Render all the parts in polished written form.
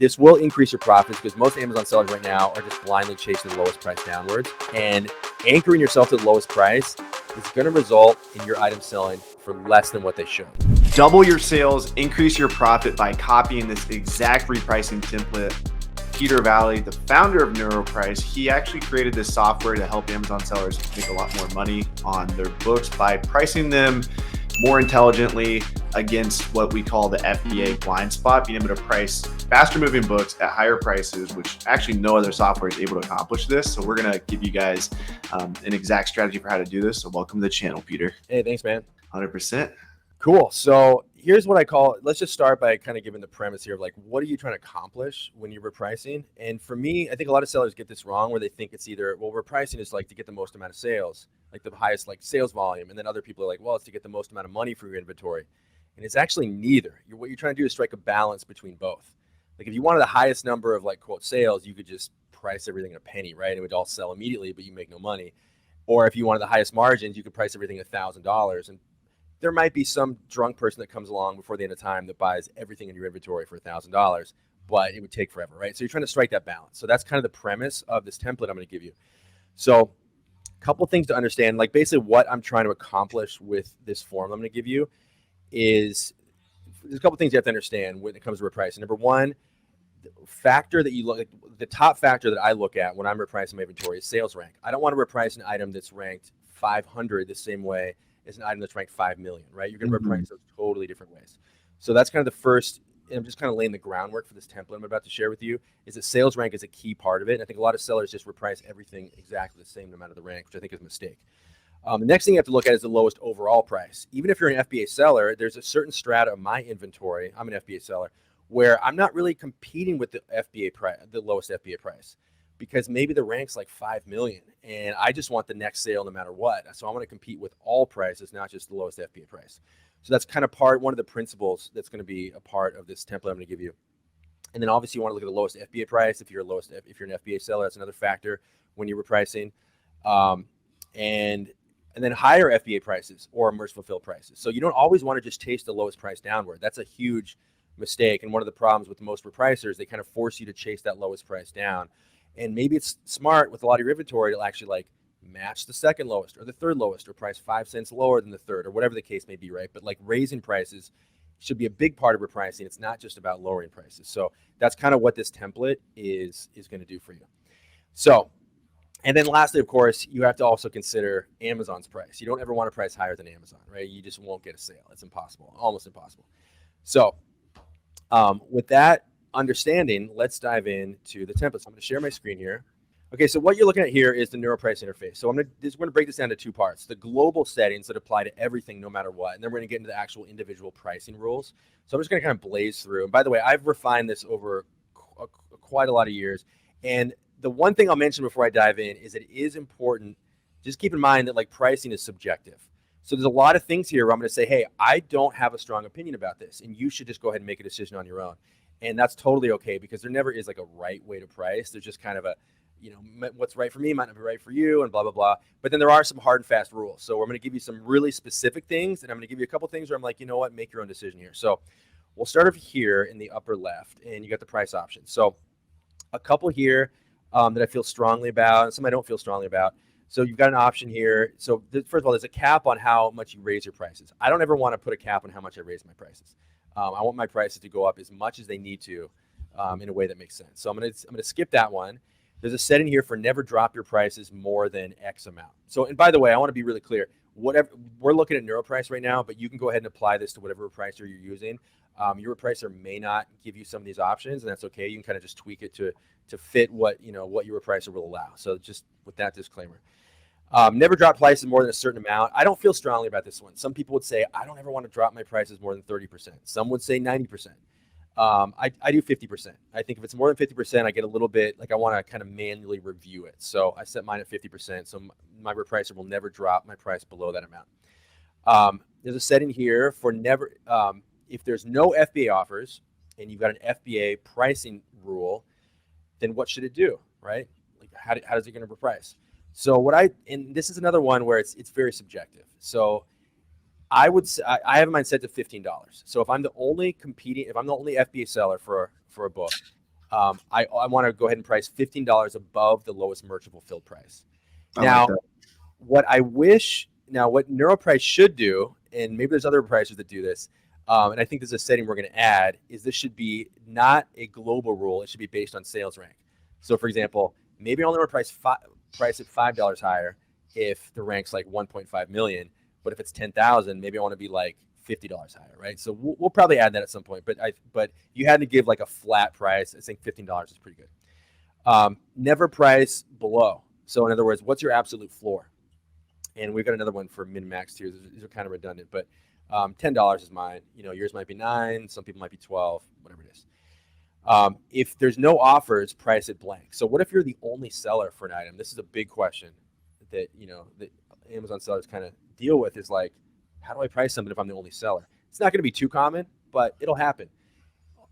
this will increase your profits because most Amazon sellers right now are just blindly chasing the lowest price downwards, and anchoring yourself to the lowest price is going to result in your items selling for less than what they should. Double your sales, increase your profit by copying this exact repricing template. Peter Valley, the founder of Neuroprice, he actually created this software to help Amazon sellers make a lot more money on their books by pricing them more intelligently against what we call the FBA blind spot, being able to price faster moving books at higher prices, which actually no other software is able to accomplish this. So we're going to give you guys an exact strategy for how to do this. So welcome to the channel, Peter. Hey, thanks, man. 100%. Cool. So here's what I call it. Let's just start by kind of giving the premise here of like, what are you trying to accomplish when you're repricing? And for me, I think a lot of sellers get this wrong where they think it's either, well, repricing is like to get the most amount of sales, like the highest like sales volume. And then other people are like, well, it's to get the most amount of money for your inventory. And it's actually neither. What you're trying to do is strike a balance between both. Like if you wanted the highest number of like quote sales, you could just price everything in a penny, right? It would all sell immediately, but you make no money. Or if you wanted the highest margins, you could price everything at $1,000. And there might be some drunk person that comes along before the end of time that buys everything in your inventory for $1,000, but it would take forever, right? So you're trying to strike that balance. So that's kind of the premise of this template I'm going to give you. So a couple things to understand, like basically what I'm trying to accomplish with this form I'm going to give you is there's a couple things you have to understand when it comes to repricing. Number one, factor that you look at, the top factor that I look at when I'm repricing my inventory is sales rank. I don't want to reprice an item that's ranked 500 the same way as an item that's ranked 5 million, right? You're going to reprice those totally different ways. So that's kind of the first, and I'm just kind of laying the groundwork for this template I'm about to share with you, is that sales rank is a key part of it. And I think a lot of sellers just reprice everything exactly the same no matter the rank, which I think is a mistake. The next thing you have to look at is the lowest overall price. Even if you're an FBA seller, there's a certain strata of my inventory, I'm an FBA seller, where I'm not really competing with the FBA price, the lowest FBA price, because maybe the rank's like 5 million and I just want the next sale no matter what. So I want to compete with all prices, not just the lowest FBA price. So that's kind of one of the principles that's going to be a part of this template I'm going to give you. And then obviously you want to look at the lowest FBA price. If you're an FBA seller, that's another factor when you're repricing. And then higher FBA prices or merchant fulfilled prices. So you don't always want to just chase the lowest price downward. That's a huge mistake. And one of the problems with most repricers, they kind of force you to chase that lowest price down. And maybe it's smart with a lot of your inventory to actually like match the second lowest or the third lowest or price 5 cents lower than the third or whatever the case may be, right? But like raising prices should be a big part of repricing. It's not just about lowering prices. So that's kind of what this template is going to do for you. So, and then lastly, of course, you have to also consider Amazon's price. You don't ever want to price higher than Amazon, right? You just won't get a sale. It's impossible, almost impossible. So with that understanding, let's dive into the template. So I'm going to share my screen here. Okay, so what you're looking at here is the Neuroprice interface. So we're going to break this down to two parts: the global settings that apply to everything, no matter what, and then we're going to get into the actual individual pricing rules. So I'm just going to kind of blaze through. And by the way, I've refined this over quite a lot of years. And the one thing I'll mention before I dive in is that it is important. Just keep in mind that like pricing is subjective. So there's a lot of things here where I'm going to say, hey, I don't have a strong opinion about this, and you should just go ahead and make a decision on your own. And that's totally okay, because there never is like a right way to price. There's just kind of a, what's right for me might not be right for you and blah, blah, blah. But then there are some hard and fast rules. So I'm going to give you some really specific things, and I'm going to give you a couple things where I'm like, you know what, make your own decision here. So we'll start over here in the upper left, and you got the price options. So a couple here that I feel strongly about, and some I don't feel strongly about. So you've got an option here. So first of all, there's a cap on how much you raise your prices. I don't ever want to put a cap on how much I raise my prices. I want my prices to go up as much as they need to in a way that makes sense. So I'm gonna skip that one. There's a setting here for never drop your prices more than X amount. So, and by the way, I want to be really clear. Whatever we're looking at Neuroprice right now, but you can go ahead and apply this to whatever repricer you're using. Your repricer may not give you some of these options, and that's okay. You can kind of just tweak it to fit what your repricer will allow. So just with that disclaimer. Never drop prices more than a certain amount. I don't feel strongly about this one. Some people would say, I don't ever want to drop my prices more than 30%. Some would say 90%. I do 50%. I think if it's more than 50%, I get a little bit, like I want to kind of manually review it. So I set mine at 50%. So my repricer will never drop my price below that amount. There's a setting here for never, if there's no FBA offers and you've got an FBA pricing rule, then what should it do, right? Like how is it going to reprice? So and this is another one where it's very subjective. So I have mine set to $15. So if I'm the only FBA seller for a book, I want to go ahead and price $15 above the lowest merchantable filled price. I Now, like that. what Neuroprice should do, and maybe there's other pricers that do this, and I think this is a setting we're going to add, is this should be not a global rule. It should be based on sales rank. So, for example, maybe I only want to price it $5 higher if the rank's like 1.5 million, but if it's 10,000, maybe I want to be like $50 higher, right? So we'll probably add that at some point. But you had to give like a flat price. I think $15 is pretty good. Never price below. So in other words, what's your absolute floor? And we've got another one for min-max tiers. These are kind of redundant, but $10 is mine. Yours might be 9. Some people might be 12, whatever it is. If there's no offers, price it blank. So what if you're the only seller for an item? This is a big question that that Amazon sellers kind of deal with, is like, how do I price something if I'm the only seller? It's not going to be too common, but it'll happen.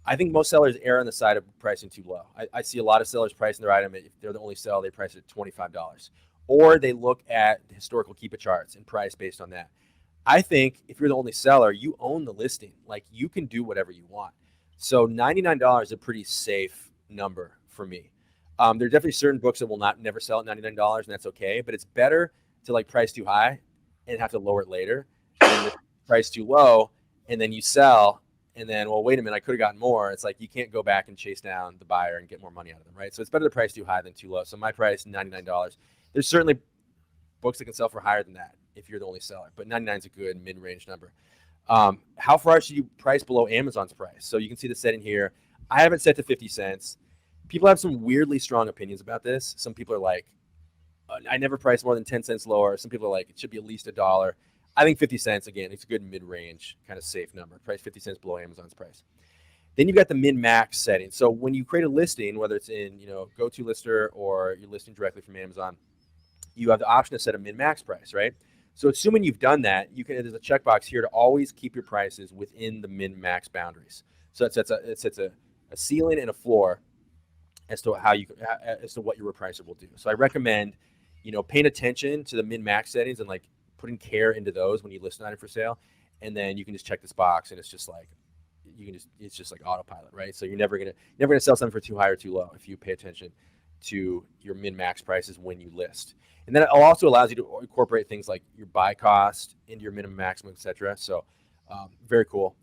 I think most sellers err on the side of pricing too low. I see a lot of sellers pricing their item. If they're the only seller, they price it at $25. Or they look at the historical Keep It charts and price based on that. I think if you're the only seller, you own the listing. Like, you can do whatever you want. So $99 is a pretty safe number for me. There are definitely certain books that will never sell at $99, and that's okay. But it's better to like price too high and have to lower it later, and price too low, and then you sell, and then, well, wait a minute, I could have gotten more. It's like you can't go back and chase down the buyer and get more money out of them, right? So it's better to price too high than too low. So my price, $99. There's certainly books that can sell for higher than that if you're the only seller, but 99 is a good mid-range number. How far should you price below Amazon's price? So you can see the setting here. I have it set to 50 cents. People have some weirdly strong opinions about this. Some people are like, I never price more than 10 cents lower. Some people are like, it should be at least $1. I think 50 cents, again, it's a good mid-range kind of safe number. Price 50 cents below Amazon's price. Then you've got the min-max setting. So when you create a listing, whether it's in GoToLister or you're listing directly from Amazon, you have the option to set a min-max price, right? So assuming you've done that, there's a checkbox here to always keep your prices within the min-max boundaries. So it sets a ceiling and a floor as to what your repricer will do. So I recommend, paying attention to the min-max settings and like putting care into those when you list an item for sale, and then you can just check this box, and it's just like it's just like autopilot, right? So you're never gonna sell something for too high or too low if you pay attention to your min-max prices when you list. And then it also allows you to incorporate things like your buy cost into your minimum, maximum, etc. So very cool.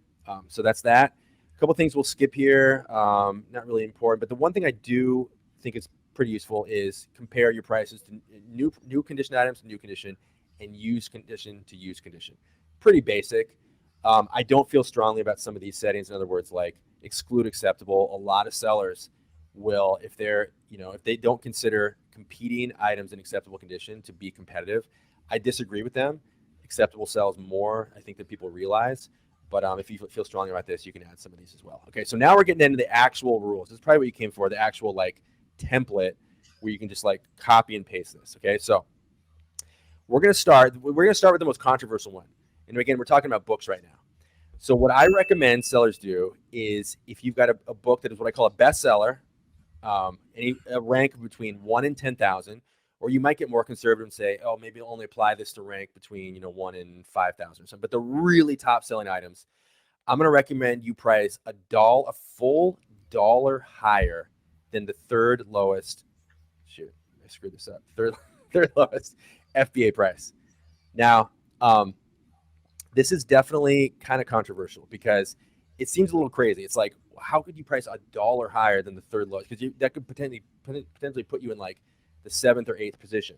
So that's that. A couple things we'll skip here. Not really important, but the one thing I do think is pretty useful is compare your prices to new condition items to new condition, and used condition to used condition. Pretty basic. I don't feel strongly about some of these settings. In other words, like exclude acceptable. A lot of sellers will, if they don't consider competing items in acceptable condition to be competitive, I disagree with them. Acceptable sells more, I think, than people realize. But if you feel strongly about this, you can add some of these as well. Okay, so now we're getting into the actual rules. This is probably what you came for, the actual like template where you can just like copy and paste this. Okay, so we're gonna start with the most controversial one. And again, we're talking about books right now. So what I recommend sellers do is, if you've got a book that is what I call a bestseller, a rank between 1 and 10,000, or you might get more conservative and say, oh, maybe I'll only apply this to rank between 1 and 5,000 or something. But the really top selling items, I'm going to recommend you price a full dollar higher than the third lowest. Shoot, I screwed this up. Third lowest FBA price. Now, this is definitely kind of controversial because it seems a little crazy. It's like, how could you price $1 higher than the third lowest? Because that could potentially put you in like the 7th or 8th position.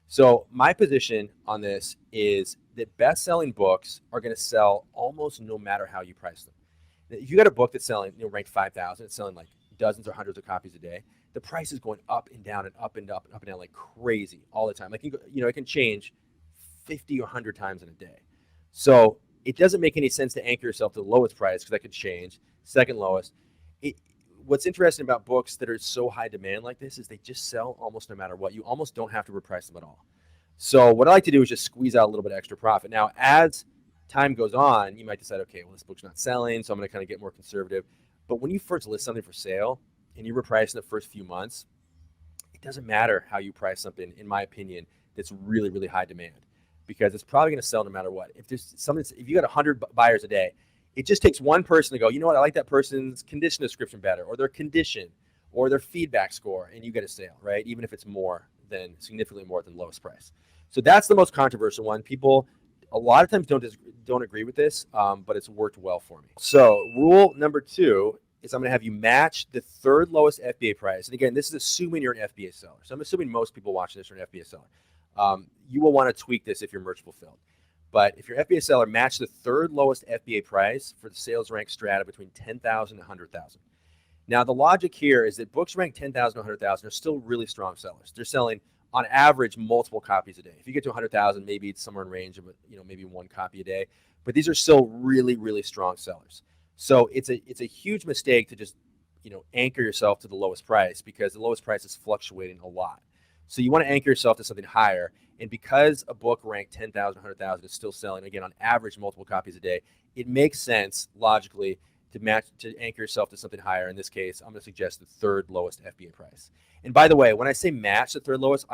So my position on this is that best-selling books are going to sell almost no matter how you price them. If you got a book that's selling, ranked 5,000, it's selling like dozens or hundreds of copies a day, the price is going up and down and up and up and up and down like crazy all the time. Like, it can change 50 or 100 times in a day. So it doesn't make any sense to anchor yourself to the lowest price, because that could change. Second lowest. What's interesting about books that are so high demand like this is they just sell almost no matter what. You almost don't have to reprice them at all. So what I like to do is just squeeze out a little bit of extra profit. Now, as time goes on, you might decide, okay, well, this book's not selling, so I'm going to kind of get more conservative. But when you first list something for sale and you reprice in the first few months, it doesn't matter how you price something, in my opinion, that's really, really high demand, because it's probably going to sell no matter what. If you got 100 buyers a day, it just takes one person to go, you know what, I like that person's condition description better, or their condition, or their feedback score, and you get a sale, right? Even if it's significantly more than lowest price. So that's the most controversial one. People a lot of times don't agree with this, but it's worked well for me. So rule number 2 is I'm going to have you match the third lowest FBA price. And again, this is assuming you're an FBA seller. So I'm assuming most people watching this are an FBA seller. You will want to tweak this if you're merch fulfilled. But if you're an FBA seller, match the third lowest FBA price for the sales rank strata between 10,000 and 100,000. Now, the logic here is that books ranked 10,000 to 100,000 are still really strong sellers. They're selling, on average, multiple copies a day. If you get to 100,000, maybe it's somewhere in range of maybe 1 copy a day. But these are still really, really strong sellers. So it's a huge mistake to just anchor yourself to the lowest price, because the lowest price is fluctuating a lot. So you want to anchor yourself to something higher. And because a book ranked 10,000, 100,000 is still selling, again, on average, multiple copies a day, it makes sense logically to anchor yourself to something higher. In this case, I'm going to suggest the third lowest FBA price. And by the way, when I say match the third lowest,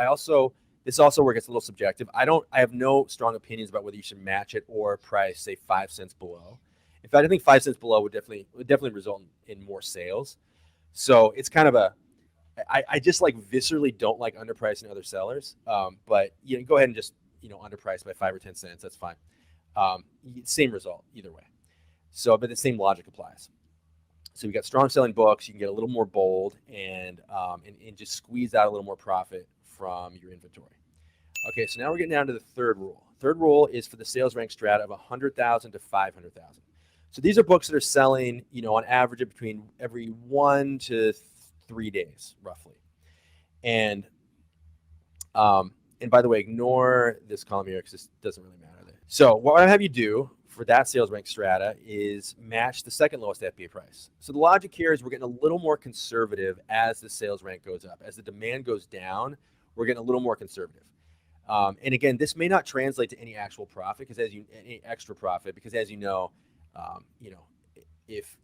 this also where it gets a little subjective. I have no strong opinions about whether you should match it or price, say, 5 cents below. In fact, I think 5 cents below would definitely result in more sales. So it's kind of I just viscerally don't like underpricing other sellers. But go ahead and just underprice by 5 or 10 cents. That's fine. Same result either way. So, but the same logic applies. So you got strong selling books. You can get a little more bold and just squeeze out a little more profit from your inventory. Okay, so now we're getting down to the third rule. Third rule is for the sales rank strata of 100,000 to 500,000. So these are books that are selling, on average between every 1 to 3 days, roughly. And by the way, ignore this column here because this doesn't really matter. So what I have you do for that sales rank strata is match the second lowest FBA price. So the logic here is we're getting a little more conservative as the sales rank goes up. As the demand goes down, we're getting a little more conservative. And again, this may not translate to any actual profit any extra profit, because as you know, if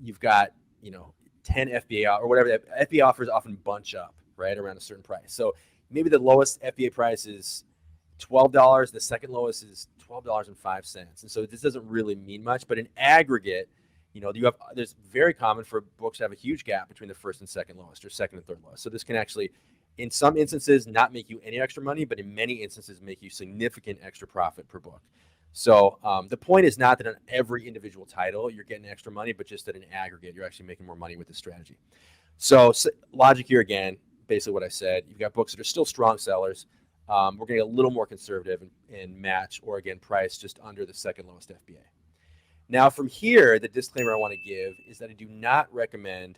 you've got 10 FBA or whatever, the FBA offers often bunch up right around a certain price. So maybe the lowest FBA price is $12. The second lowest is $12.05. And so this doesn't really mean much, but in aggregate, there's very common for books to have a huge gap between the first and second lowest, or second and third lowest. So this can actually, in some instances, not make you any extra money, but in many instances make you significant extra profit per book. So the point is not that on every individual title you're getting extra money, but just that in aggregate you're actually making more money with this strategy. So logic here again, basically what I said. You've got books that are still strong sellers. We're going to get a little more conservative and match, or again, price just under the second lowest FBA. Now from here, the disclaimer I want to give is that I do not recommend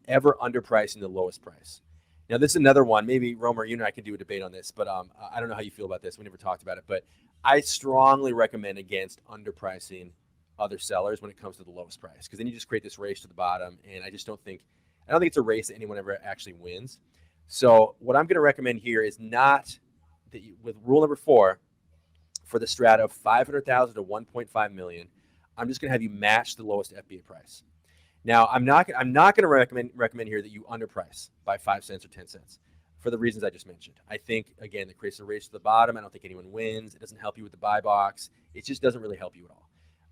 ever underpricing the lowest price. Now this is another one. Maybe Romer, you and I can do a debate on this, but I don't know how you feel about this. We never talked about it, but I strongly recommend against underpricing other sellers when it comes to the lowest price, because then you just create this race to the bottom, and I don't think it's a race that anyone ever actually wins. So what I'm going to recommend here is not that with rule number 4, for the strata of 500,000 to 1.5 million, I'm just going to have you match the lowest FBA price. Now I'm not going to recommend here that you underprice by 5 cents or 10 cents for the reasons I just mentioned. I think again it creates a race to the bottom. I don't think anyone wins. It doesn't help you with the buy box. It just doesn't really help you at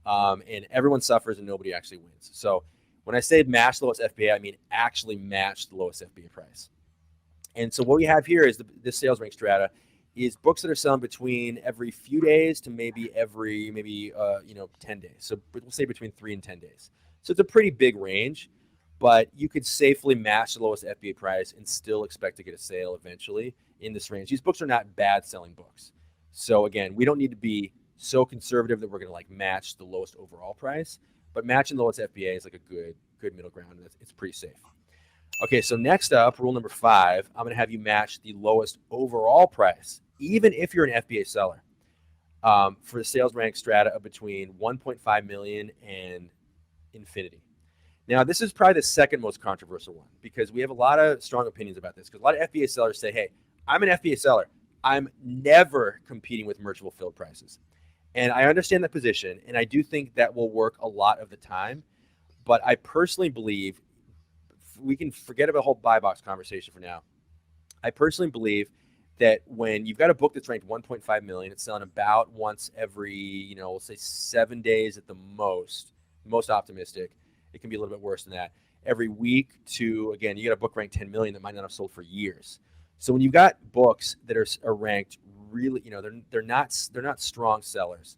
all. And everyone suffers and nobody actually wins. So when I say match the lowest FBA, I mean actually match the lowest FBA price. And so what we have here is this sales rank strata is books that are selling between every few days to maybe every 10 days. So we'll say between 3 and 10 days. So it's a pretty big range, but you could safely match the lowest FBA price and still expect to get a sale eventually in this range. These books are not bad selling books. So again, we don't need to be so conservative that we're going to match the lowest overall price, but matching the lowest FBA is a good middle ground, and it's pretty safe. Okay, so next up, rule number 5, I'm going to have you match the lowest overall price, even if you're an FBA seller, for the sales rank strata of between 1.5 million and infinity. Now, this is probably the second most controversial one, because we have a lot of strong opinions about this, because a lot of FBA sellers say, hey, I'm an FBA seller. I'm never competing with merch fulfilled prices. And I understand that position, and I do think that will work a lot of the time. But I personally believe, we can forget about the whole buy box conversation for now. I personally believe that when you've got a book that's ranked 1.5 million, it's selling about once every, we'll say 7 days at the most optimistic. It can be a little bit worse than that. every week to, again, you got a book ranked 10 million that might not have sold for years. So when you've got books that are ranked really, they're not strong sellers.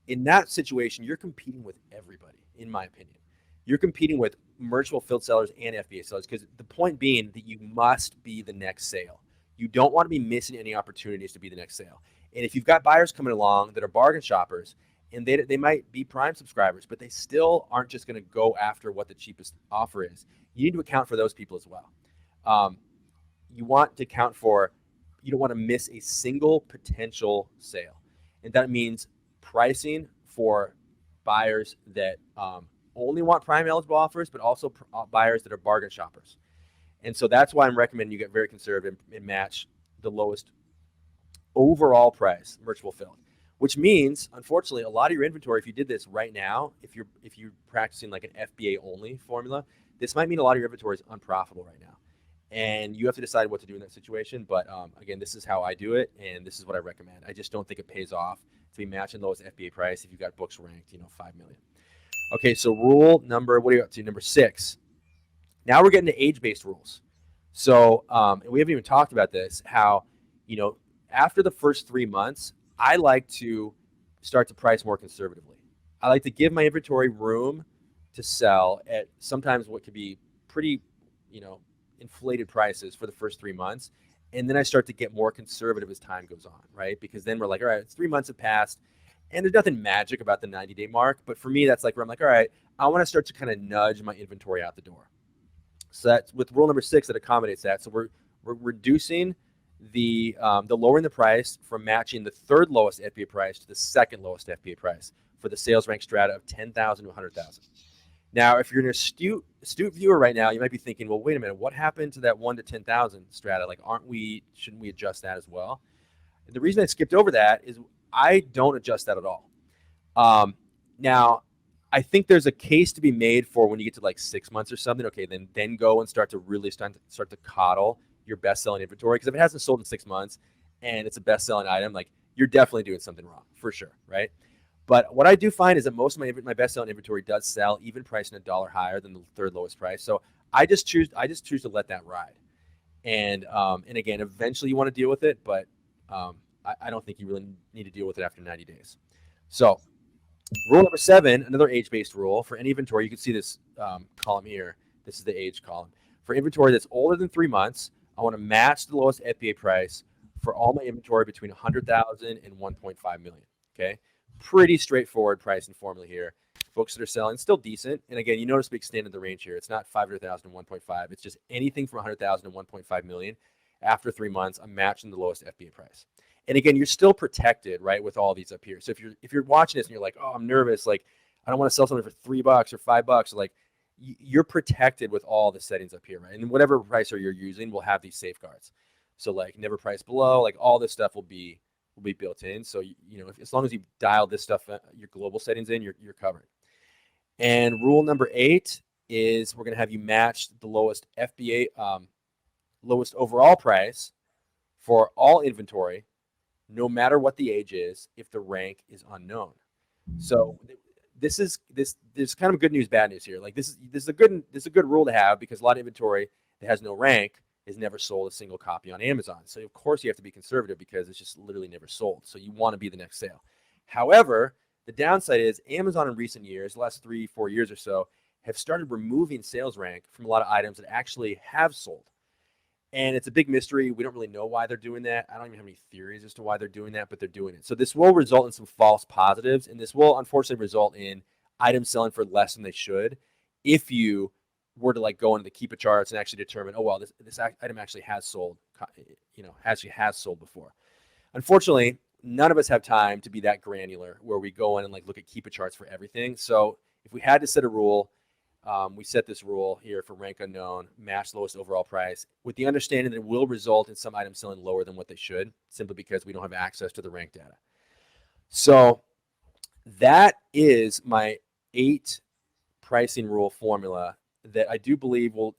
In that situation, you're competing with everybody, in my opinion. You're competing with merch fulfilled sellers and FBA sellers, because the point being that you must be the next sale. You don't want to be missing any opportunities to be the next sale. And if you've got buyers coming along that are bargain shoppers, and they might be Prime subscribers, but they still aren't just going to go after what the cheapest offer is. You need to account for those people as well. You want to account for, you don't want to miss a single potential sale. And that means pricing for buyers that only want Prime eligible offers, but also buyers that are bargain shoppers. And so that's why I'm recommending you get very conservative and match the lowest overall price merch fulfilled, which means, unfortunately, a lot of your inventory, if you did this right now, if you're practicing like an FBA only formula, this might mean a lot of your inventory is unprofitable right now. And you have to decide what to do in that situation. But again, this is how I do it, and this is what I recommend. I just don't think it pays off to be matching lowest FBA price if you've got books ranked, 5 million. Okay, so rule number, what are you up to? Number 6. Now we're getting to age-based rules. So, and we haven't even talked about this, how, after the first 3 months, I like to start to price more conservatively. I like to give my inventory room to sell at sometimes what could be pretty, inflated prices for the first 3 months. And then I start to get more conservative as time goes on, right? Because then we're like, all right, it's 3 months have passed, and there's nothing magic about the 90-day mark. But for me, that's like where I'm like, all right, I want to start to kind of nudge my inventory out the door. So that's with rule number 6 that accommodates that. So we're reducing the lowering the price from matching the third lowest FBA price to the second lowest FBA price for the sales rank strata of 10,000 to 100,000. Now, if you're an astute viewer right now, you might be thinking, well, wait a minute, what happened to that 1 to 10,000 strata? Like, shouldn't we adjust that as well? And the reason I skipped over that is I don't adjust that at all. Now, I think there's a case to be made for when you get to like 6 months or something. Okay, then go and start to coddle your best-selling inventory, because if it hasn't sold in 6 months and it's a best-selling item, like, you're definitely doing something wrong for sure, right? But what I do find is that most of my best-selling inventory does sell, even pricing $1 higher than the third lowest price. So I just choose to let that ride. And again, eventually you want to deal with it, but I don't think you really need to deal with it after 90 days. So rule number 7, another age-based rule for any inventory. You can see this column here. This is the age column. For inventory that's older than 3 months, I want to match the lowest FBA price for all my inventory between 100,000 and 1.5 million. Okay, pretty straightforward pricing formula here. Books that are selling still decent, and again, you notice we extended the range here. It's not 500,000 to 1.5. It's just anything from 100,000 to 1.5 million. After 3 months, I'm matching the lowest FBA price. And again, you're still protected, right, with all these up here. So if you're watching this and you're like, oh, I'm nervous, like I don't want to sell something for $3 or $5, like, you're protected with all the settings up here, right? And whatever pricer you're using will have these safeguards. So like never price below, like all this stuff will be built in. So as long as you dial this stuff, your global settings in, you're covered. And rule number 8 is we're going to have you match the lowest FBA, lowest overall price for all inventory, no matter what the age is, if the rank is unknown. So there's kind of good news, bad news here. Like this is a good rule to have, because a lot of inventory that has no rank has never sold a single copy on Amazon. So of course you have to be conservative, because it's just literally never sold. So you want to be the next sale. However, the downside is Amazon in recent years, the last 3-4 years or so, have started removing sales rank from a lot of items that actually have sold. And it's a big mystery. We don't really know why they're doing that. I don't even have any theories as to why they're doing that, but they're doing it. So this will result in some false positives, and this will unfortunately result in items selling for less than they should if you were to like go into the Keepa charts and actually determine, oh, well, this item actually has sold, has sold before. Unfortunately, none of us have time to be that granular where we go in and like look at Keepa charts for everything. So if we had to set a rule, we set this rule here for rank unknown, match lowest overall price, with the understanding that it will result in some items selling lower than what they should, simply because we don't have access to the rank data. So that is my 8 pricing rule formula that I do believe will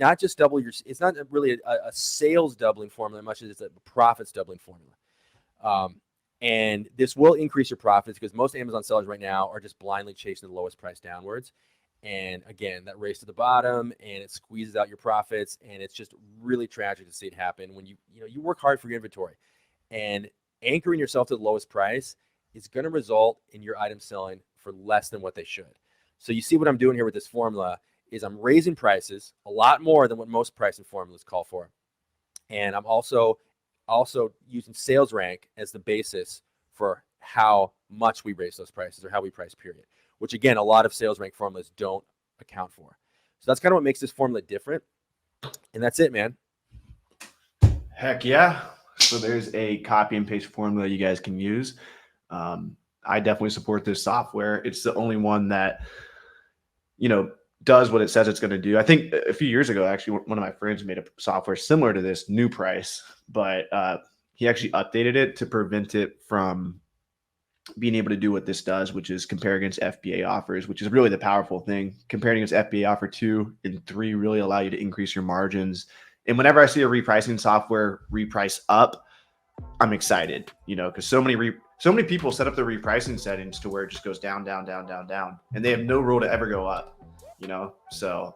not just double your, it's not really a sales doubling formula much as it's a profits doubling formula. And this will increase your profits, because most Amazon sellers right now are just blindly chasing the lowest price downwards. And again, that race to the bottom, and it squeezes out your profits, and it's just really tragic to see it happen when you work hard for your inventory, and anchoring yourself to the lowest price is going to result in your items selling for less than what they should. So you see what I'm doing here with this formula is I'm raising prices a lot more than what most pricing formulas call for, and I'm also using sales rank as the basis for how much we raise those prices or how we price, period, which again, a lot of sales rank formulas don't account for. So that's kind of what makes this formula different. And that's it, man. Heck yeah. So there's a copy and paste formula you guys can use. I definitely support this software. It's the only one that, does what it says it's going to do. I think a few years ago, actually, one of my friends made a software similar to this, Neuroprice, but he actually updated it to prevent it from being able to do what this does, which is compare against FBA offers, which is really the powerful thing. Comparing against FBA offer 2 and 3 really allow you to increase your margins. And whenever I see a repricing software reprice up, I'm excited, because so many people set up the repricing settings to where it just goes down, down, down, down, down, and they have no rule to ever go up, so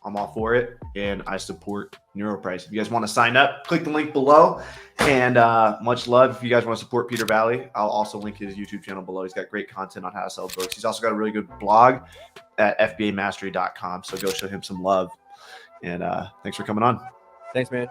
I'm all for it, and I support Neuroprice. If you guys want to sign up, click the link below, and much love. If you guys want to support Peter Valley, I'll also link his YouTube channel below. He's got great content on how to sell books. He's also got a really good blog at fbamastery.com, so go show him some love, and thanks for coming on. Thanks, man.